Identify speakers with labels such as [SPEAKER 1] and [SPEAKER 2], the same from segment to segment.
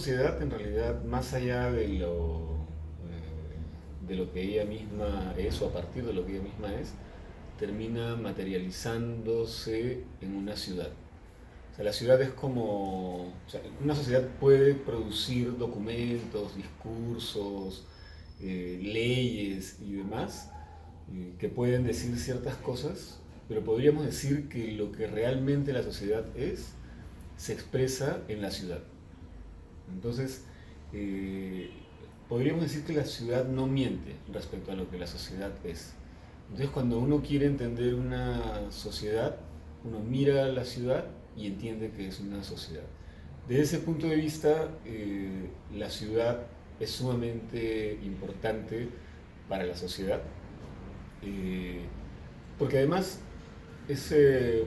[SPEAKER 1] sociedad, en realidad, más allá de lo que ella misma es, o a partir de lo que ella misma es, termina materializándose en una ciudad. O sea, la ciudad es como, o sea, una sociedad puede producir documentos, discursos, leyes y demás que pueden decir ciertas cosas, pero podríamos decir que lo que realmente la sociedad es se expresa en la ciudad. Entonces, eh, podríamos decir que la ciudad no miente respecto a lo que la sociedad es. Entonces, cuando uno quiere entender una sociedad, uno mira a la ciudad y entiende que es una sociedad. Desde ese punto de vista, la ciudad es sumamente importante para la sociedad, eh, porque además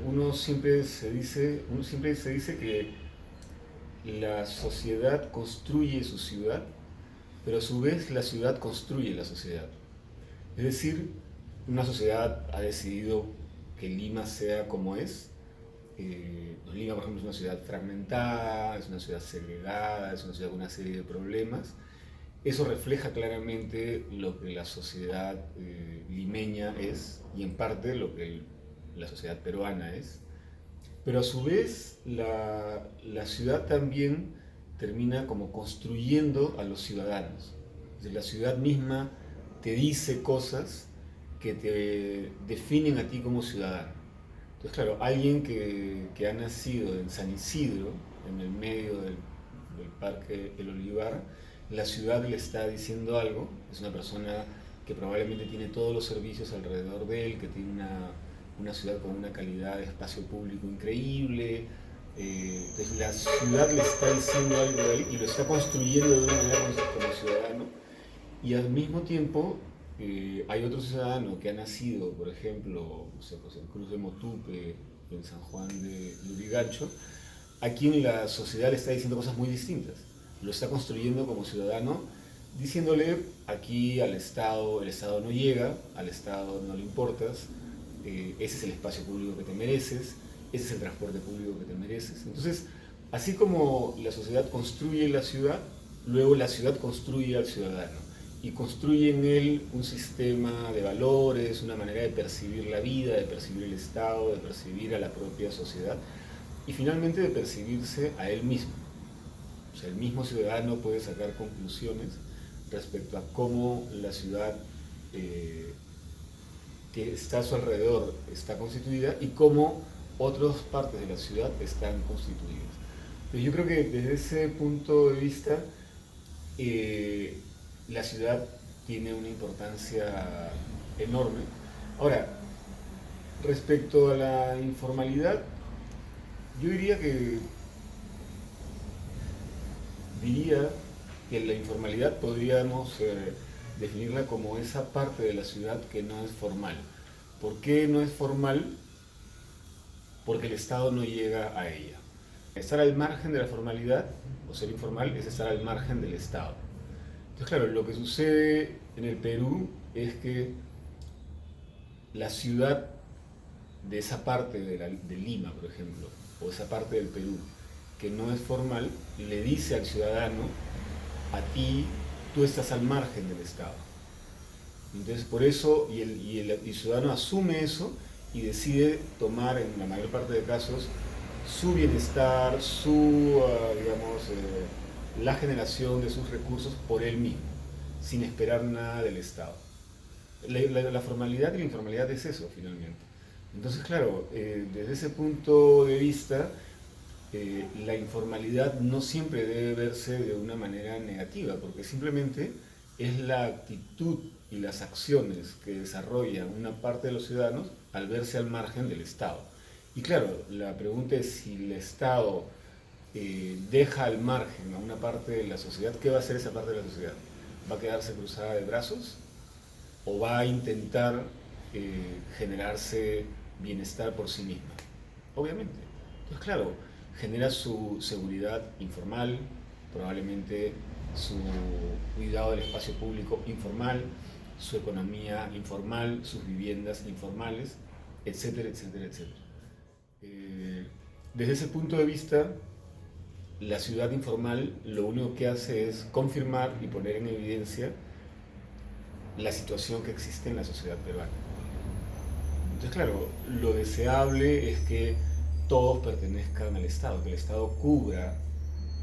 [SPEAKER 1] uno siempre se dice que la sociedad construye su ciudad, pero a su vez la ciudad construye la sociedad. Es decir, una sociedad ha decidido que Lima sea como es. Lima, por ejemplo, es una ciudad fragmentada, es una ciudad segregada, es una ciudad con una serie de problemas. Eso refleja claramente lo que la sociedad limeña es y en parte lo que la sociedad peruana es. Pero a su vez la ciudad también termina como construyendo a los ciudadanos. Es decir, la ciudad misma te dice cosas que te definen a ti como ciudadano. Entonces, claro, alguien que ha nacido en San Isidro, en el medio del Parque El Olivar, la ciudad le está diciendo algo, es una persona que probablemente tiene todos los servicios alrededor de él, que tiene una ciudad con una calidad de espacio público increíble. Entonces la ciudad le está diciendo algo a él y lo está construyendo de una manera como ciudadano. Y al mismo tiempo hay otro ciudadano que ha nacido, por ejemplo, no sé, pues en Cruz de Motupe, en San Juan de Lurigancho, a quien la sociedad le está diciendo cosas muy distintas. Lo está construyendo como ciudadano, diciéndole aquí al Estado, el Estado no llega, al Estado no le importas, ese es el espacio público que te mereces, ese es el transporte público que te mereces. Entonces, así como la sociedad construye la ciudad, luego la ciudad construye al ciudadano y construye en él un sistema de valores, una manera de percibir la vida, de percibir el Estado, de percibir a la propia sociedad y finalmente de percibirse a él mismo. O sea, el mismo ciudadano puede sacar conclusiones respecto a cómo la ciudad que está a su alrededor está constituida y cómo otras partes de la ciudad están constituidas. Pero yo creo que desde ese punto de vista, eh, la ciudad tiene una importancia enorme. Ahora, respecto a la informalidad, yo diría que la informalidad podríamos definirla como esa parte de la ciudad que no es formal. ¿Por qué no es formal? Porque el Estado no llega a ella. Estar al margen de la formalidad o ser informal es estar al margen del Estado. Entonces, claro, lo que sucede en el Perú es que la ciudad de esa parte de Lima, por ejemplo, o esa parte del Perú que no es formal, le dice al ciudadano, a ti, tú estás al margen del Estado. Entonces, por eso, el ciudadano asume eso y decide tomar, en la mayor parte de casos, su bienestar, la generación de sus recursos por él mismo, sin esperar nada del Estado. La formalidad y la informalidad es eso, finalmente. Entonces, claro, desde ese punto de vista, la informalidad no siempre debe verse de una manera negativa, porque simplemente es la actitud y las acciones que desarrolla una parte de los ciudadanos al verse al margen del Estado. Y claro, la pregunta es si el Estado deja al margen a una parte de la sociedad, ¿qué va a hacer esa parte de la sociedad? ¿Va a quedarse cruzada de brazos? ¿O va a intentar generarse bienestar por sí misma? Obviamente. Entonces, claro, genera su seguridad informal, probablemente su cuidado del espacio público informal, su economía informal, sus viviendas informales, etcétera, etcétera, etcétera. Desde ese punto de vista, la ciudad informal lo único que hace es confirmar y poner en evidencia la situación que existe en la sociedad peruana. Entonces, claro, lo deseable es que todos pertenezcan al Estado, que el Estado cubra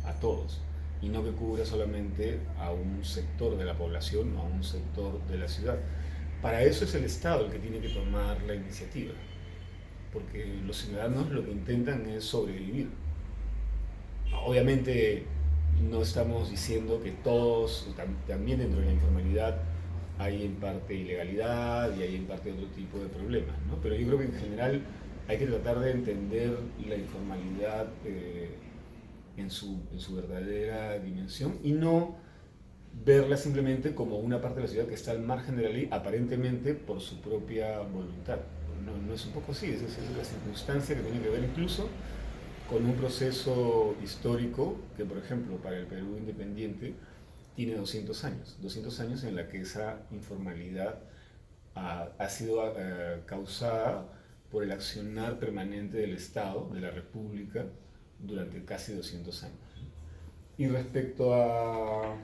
[SPEAKER 1] a todos y no que cubra solamente a un sector de la población o a un sector de la ciudad. Para eso es el Estado el que tiene que tomar la iniciativa, porque los ciudadanos lo que intentan es sobrevivir. Obviamente no estamos diciendo que todos, también dentro de la informalidad hay en parte ilegalidad y hay en parte otro tipo de problemas, ¿no? Pero yo creo que en general hay que tratar de entender la informalidad en su verdadera dimensión y no verla simplemente como una parte de la ciudad que está al margen de la ley aparentemente por su propia voluntad. No, no es un poco así, es la circunstancia que tiene que ver incluso con un proceso histórico que, por ejemplo, para el Perú independiente tiene 200 años en la que esa informalidad ha sido causada por el accionar permanente del Estado, de la República, durante casi 200 años. Y respecto a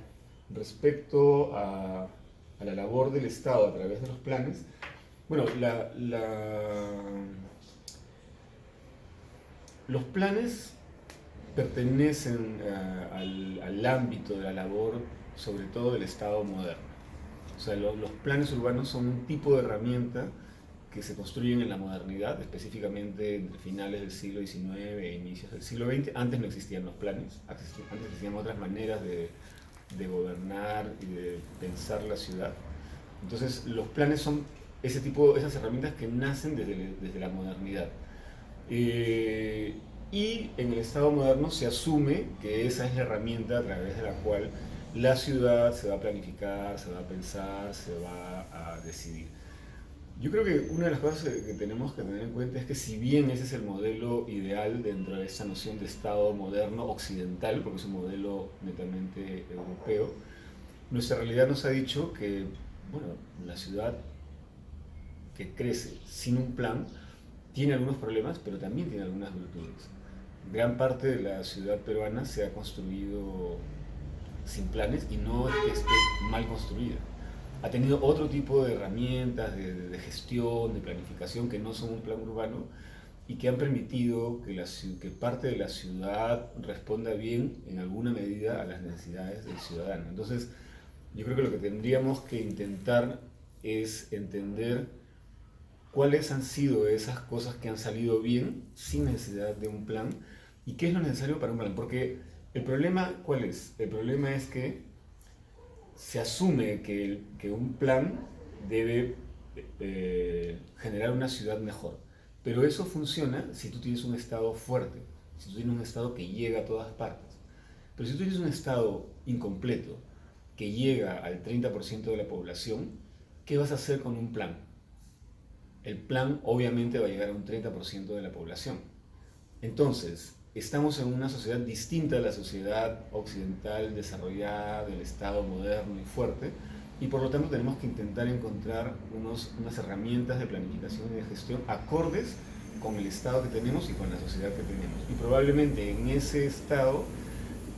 [SPEAKER 1] la labor del Estado a través de los planes, bueno, los planes pertenecen al ámbito de la labor, sobre todo del Estado moderno. O sea, los planes urbanos son un tipo de herramienta que se construyen en la modernidad, específicamente entre finales del siglo XIX e inicios del siglo XX. Antes no existían los planes, antes existían otras maneras de gobernar y de pensar la ciudad. Entonces, los planes son esas herramientas que nacen desde la modernidad. Y en el Estado moderno se asume que esa es la herramienta a través de la cual la ciudad se va a planificar, se va a pensar, se va a decidir. Yo creo que una de las cosas que tenemos que tener en cuenta es que si bien ese es el modelo ideal dentro de esta noción de Estado moderno occidental, porque es un modelo netamente europeo, nuestra realidad nos ha dicho que, bueno, la ciudad que crece sin un plan tiene algunos problemas, pero también tiene algunas virtudes. Gran parte de la ciudad peruana se ha construido sin planes y no es que esté mal construida. Ha tenido otro tipo de herramientas de gestión, de planificación que no son un plan urbano y que han permitido que parte de la ciudad responda bien en alguna medida a las necesidades del ciudadano. Entonces, yo creo que lo que tendríamos que intentar es entender cuáles han sido esas cosas que han salido bien sin necesidad de un plan y qué es lo necesario para un plan. Porque el problema, ¿cuál es? El problema es que se asume que un plan debe generar una ciudad mejor. Pero eso funciona si tú tienes un Estado fuerte, si tú tienes un Estado que llega a todas partes. Pero si tú tienes un Estado incompleto, que llega al 30% de la población, ¿qué vas a hacer con un plan? El plan obviamente va a llegar a un 30% de la población. Entonces, estamos en una sociedad distinta a la sociedad occidental desarrollada, del Estado moderno y fuerte, y por lo tanto tenemos que intentar encontrar unas herramientas de planificación y de gestión acordes con el Estado que tenemos y con la sociedad que tenemos. Y probablemente en ese Estado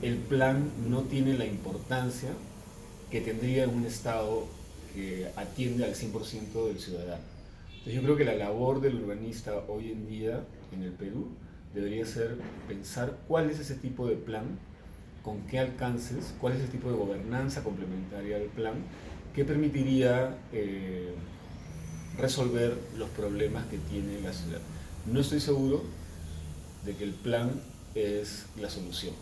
[SPEAKER 1] el plan no tiene la importancia que tendría en un Estado que atiende al 100% del ciudadano. Entonces yo creo que la labor del urbanista hoy en día en el Perú debería ser pensar cuál es ese tipo de plan, con qué alcances, cuál es ese tipo de gobernanza complementaria al plan que permitiría resolver los problemas que tiene la ciudad. No estoy seguro de que el plan es la solución.